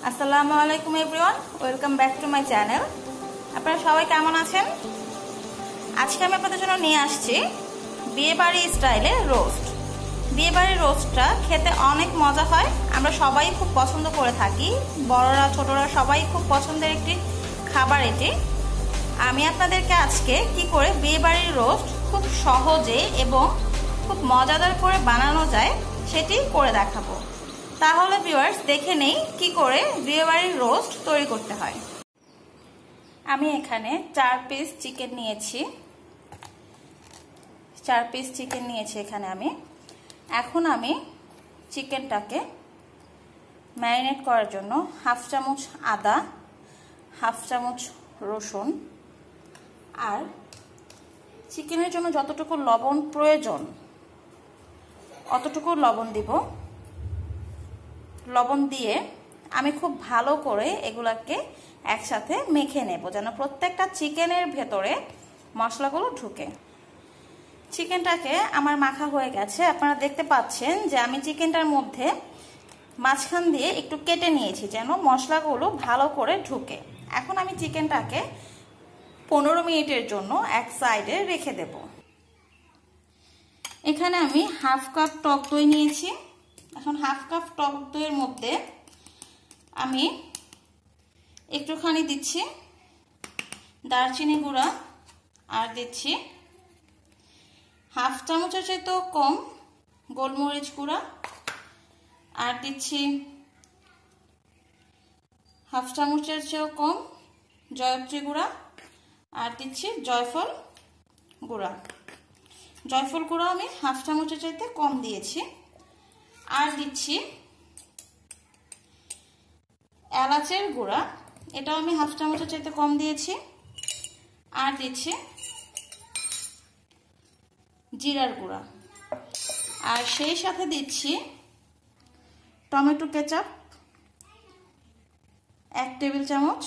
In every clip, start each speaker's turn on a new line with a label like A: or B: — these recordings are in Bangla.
A: আসসালামু আলাইকুম everyone, welcome back to my channel. আপনারা সবাই কেমন আছেন? আজকে আমি আপনাদের জন্য নিয়ে আসছি বিয়েবাড়ি স্টাইলে রোস্ট। বিয়েবাড়ির রোস্টটা খেতে অনেক মজা হয়, আমরা সবাই খুব পছন্দ করে থাকি, বড়রা ছোটরা সবাই খুব পছন্দের একটি খাবার এটি। আমি আপনাদেরকে আজকে কি করে বিয়েবাড়ির রোস্ট খুব সহজে এবং খুব মজাদার করে বানানো যায় সেটি করে দেখাবো। তাহলে ভিউয়ার্স, দেখে নেই কি করে বিয়েবাড়ির রোস্ট তৈরি করতে হয়। আমি এখানে 4 পিস চিকেন নিয়েছি। 4 পিস চিকেন নিয়েছি এখানে আমি। এখন আমি চিকেনটাকে ম্যারিনেট করার জন্য 1/2 চামচ আদা, 1/2 চামচ রসুন আর চিকেনের জন্য যতটুকু লবণ প্রয়োজন অতটুকু লবণ দিব। লবণ দিয়ে আমি খুব ভালো করে এগুলাকে একসাথে মেখে নেব, যেন প্রত্যেকটা চিকেনের ভেতরে মশলাগুলো ঢুকে। চিকেনটাকে আমার মাখা হয়ে গেছে। আপনারা দেখতে পাচ্ছেন যে আমি চিকেনটার মধ্যে মাঝখান দিয়ে একটু কেটে নিয়েছি যেন মশলাগুলো ভালো করে ঢুকে। এখন আমি চিকেনটাকে 15 মিনিটের জন্য এক সাইডে রেখে দেব। এখানে আমি 1/2 কাপ টক দই নিয়েছি। এখন 1/2 কাপ টক দইয়ের মধ্যে আমি একটুখানি দিচ্ছি দারচিনি গুঁড়া আর দিচ্ছি 1/2 চামচের চেয়েও কম গোলমরিচ গুঁড়া আর দিচ্ছি 1/2 চামচের চেয়েও কম জয়ত্রী গুঁড়া আর দিচ্ছি জয়ফল গুঁড়া। জয়ফল গুঁড়া আমি 1/2 চামচের চাইতে কম দিয়েছি। আর দিচ্ছি এলাচের গুঁড়া, এটাও আমি 1/2 চামচের চাইতে কম দিয়েছি। আর দিচ্ছি জিরার গুঁড়া আর সেই সাথে দিচ্ছি টমেটো কেচাপ 1 টেবিল চামচ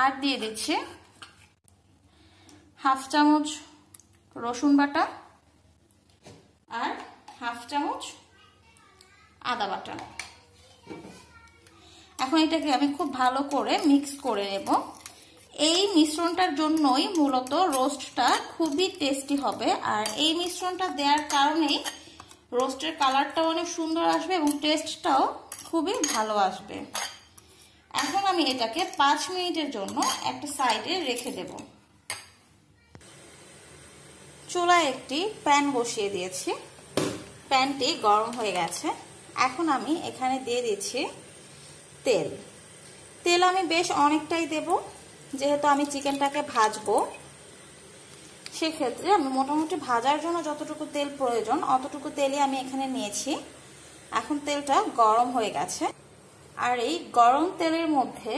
A: আর দিয়ে দিচ্ছি 1/2 চামচ রসুন বাটা আর 1/2 চামচ আদা বাটা। এখন এটাকে আমি খুব ভালো করে মিক্স করে নেব। এই মিশ্রণটার জন্যই মূলত রোস্টটা খুবই টেস্টি হবে, আর এই মিশ্রণটা দেওয়ার কারণেই রোস্টের কালারটাও অনেক সুন্দর আসবে এবং টেস্টটাও খুবই ভালো আসবে। এখন আমি এটাকে 5 মিনিটের জন্য একটা সাইডে রেখে দেব। চুলায় একটি প্যান বসিয়ে দিয়েছি, প্যানটি গরম হয়ে গেছে। এখন আমি এখানে দিয়ে দিচ্ছি তেল। তেল আমি বেশ অনেকটাই দেব, যেহেতু আমি চিকেনটাকে ভাজবো সেক্ষেত্রে আমি মোটামুটি ভাজার জন্য যতটুকু তেল প্রয়োজন অতটুকু তেলই আমি এখানে নিয়েছি। এখন তেলটা গরম হয়ে গেছে আর এই গরম তেলের মধ্যে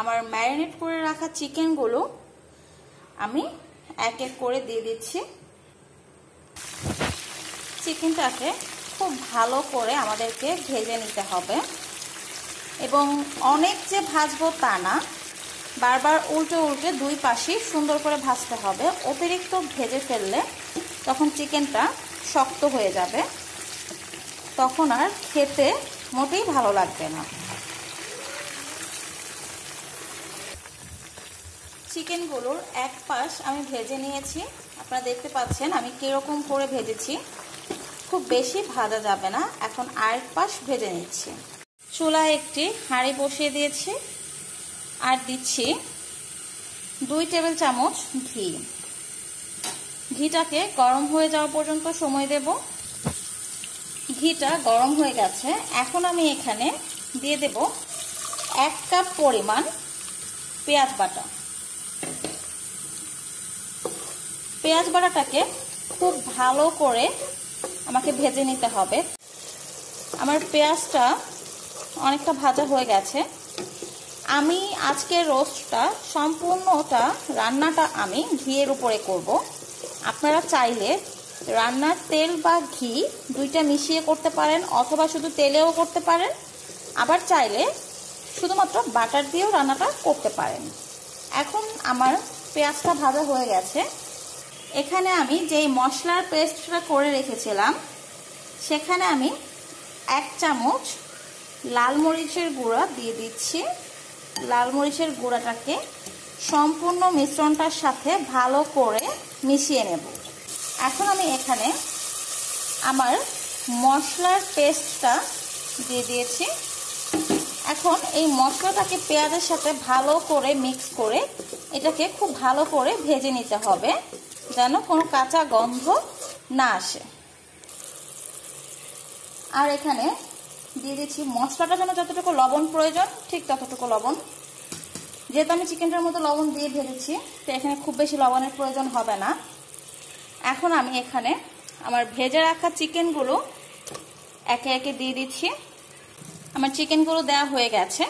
A: আমার ম্যারিনেট করে রাখা চিকেনগুলো আমি এক এক করে দিয়ে দিচ্ছি। চিকেনটাকে খুব ভালো করে আমাদেরকে ভেজে নিতে হবে এবং অনেক যে ভাজবো তা না, বারবার উল্টে উল্টে দুই পাশেই সুন্দর করে ভাজতে হবে। অতিরিক্ত ভেজে ফেললে তখন চিকেনটা শক্ত হয়ে যাবে, তখন আর খেতে মোটেই ভালো লাগবে না। চিকেনগুলোর এক পাশ আমি ভেজে নিয়েছি, আপনারা দেখতে পাচ্ছেন আমি কিরকম করে ভেজেছি। খুব বেশি ভাজা যাবে না। এখন আরেক পাশ ভেজে নিচ্ছি। চুলায় একটি হাঁড়ি বসিয়ে দিয়েছি আর দিচ্ছি 2 টেবিল চামচ ঘি। ঘিটাকে গরম হয়ে যাওয়া পর্যন্ত সময় দেব। ঘিটা গরম হয়ে গেছে। এখন আমি এখানে দিয়ে দেব 1 কাপ পরিমাণ পেঁয়াজ বাটা। পেঁয়াজ বাটাটাকে খুব ভালো করে আমাকে ভেজে নিতে হবে। আমার পেঁয়াজটা অনেকটা ভাজা হয়ে গেছে। আমি আজকের রোস্টটা সম্পূর্ণটা রান্নাটা আমি ঘিয়ের উপরে করব। আপনারা চাইলে রান্নার তেল বা ঘি দুইটা মিশিয়ে করতে পারেন, অথবা শুধু তেলেও করতে পারেন, আবার চাইলে শুধুমাত্র বাটার দিয়েও রান্নাটা করতে পারেন। এখন আমার পেঁয়াজটা ভাজা হয়ে গেছে। এখানে আমি যেই মশলার পেস্টটা করে রেখেছিলাম সেখানে আমি 1 চামচ লাল মরিচের গুঁড়া দিয়ে দিচ্ছি। লাল মরিচের গুঁড়াটাকে সম্পূর্ণ মিশ্রণটার সাথে ভালো করে মিশিয়ে নেব। এখন আমি এখানে আমার মশলার পেস্টটা দিয়ে দিয়েছি। এখন এই মশলাটাকে পেঁয়াজের সাথে ভালো করে মিক্স করে এটাকে খুব ভালো করে ভেজে নিতে হবে, যেন কোনো কাঁচা গন্ধ না আসে। আর এখানে দিয়ে দিচ্ছি মশলাটা যেন যতটুকু লবণ প্রয়োজন ঠিক ততটুকু লবণ। যেহেতু আমি চিকেনটার মতো লবণ দিয়ে ভেজেছি, তো এখানে খুব বেশি লবণের প্রয়োজন হবে না। এখন আমি এখানে আমার ভেজে রাখা চিকেনগুলো একে একে দিয়ে দিচ্ছি। আমার চিকেনগুলো দেওয়া হয়ে গেছে।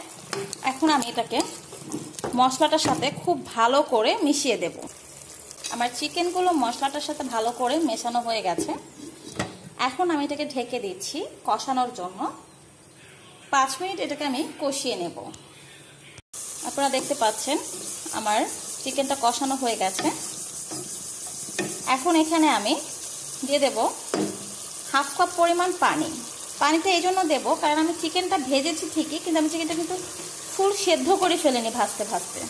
A: এখন আমি এটাকে মশলাটার সাথে খুব ভালো করে মিশিয়ে দেব। আমার চিকেনগুলো মশলাটার সাথে ভালো করে মেশানো হয়ে গেছে। এখন আমি এটাকে ঢেকে দিচ্ছি কষানোর জন্য। 5 মিনিট এটাকে আমি কষিয়ে নেব। আপনারা দেখতে পাচ্ছেন আমার চিকেনটা কষানো হয়ে গেছে। এখন এখানে আমি দিয়ে দেব 1/2 কাপ পরিমাণ পানি। পানিটা এই জন্য দেবো কারণ আমি চিকেনটা ভেজেছি ঠিকই, কিন্তু আমি চিকেনটা কিন্তু ফুল সেদ্ধ করে ফেলিনি ভাজতে ভাজতে।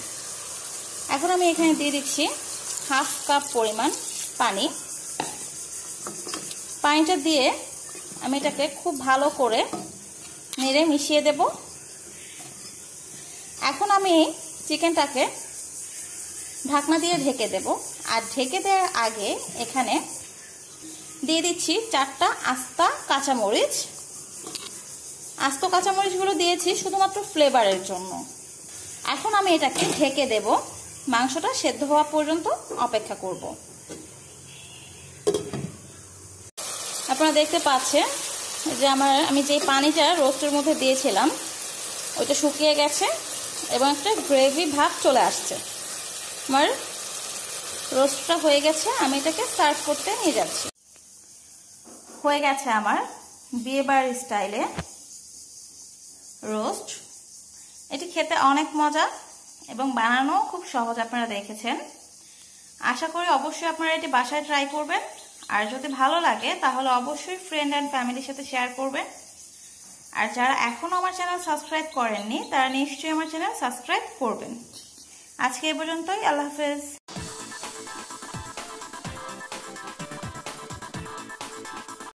A: এখন আমি এখানে দিয়ে দিচ্ছি 1/2 কাপ পরিমাণ পানি। পানিটা দিয়ে আমি এটাকে খুব ভালো করে নেড়ে মিশিয়ে দেব। এখন আমি চিকেনটাকে ঢাকনা দিয়ে ঢেকে দেব। আর ঢেকে দেওয়ার আগে এখানে দিয়ে দিচ্ছি 4টা আস্তা কাঁচামরিচ। আস্ত কাঁচামরিচগুলো দিয়েছি শুধুমাত্র ফ্লেভারের জন্য। এখন আমি এটাকে ঢেকে দেব, মাংসটা সেদ্ধ হওয়া পর্যন্ত অপেক্ষা করব। আপনারা দেখতে পাচ্ছেন যে আমি যে পানিটা রোস্টের মধ্যে দিয়েছিলাম ওইটা শুকিয়ে গেছে এবং একটা গ্রেভি ভাব চলে আসছে। আমার রোস্টটা হয়ে গেছে, আমি এটাকে সার্ভ করতে নিয়ে যাচ্ছি। হয়ে গেছে আমার বিয়েবাড়ির স্টাইলে রোস্ট। এটি খেতে অনেক মজা এবং বানানো খুব সহজ, আপনারা দেখেছেন। আশা করি অবশ্যই আপনারা এটি বাসায় ট্রাই করবেন। আর যদি ভালো লাগে তাহলে অবশ্যই ফ্রেন্ড অ্যান্ড ফ্যামিলির সাথে শেয়ার করবেন। আর যারা এখনও আমার চ্যানেল সাবস্ক্রাইব করেননি তারা নিশ্চয়ই আমার চ্যানেল সাবস্ক্রাইব করবেন। আজকে এই পর্যন্তই। আল্লাহ হাফেজ।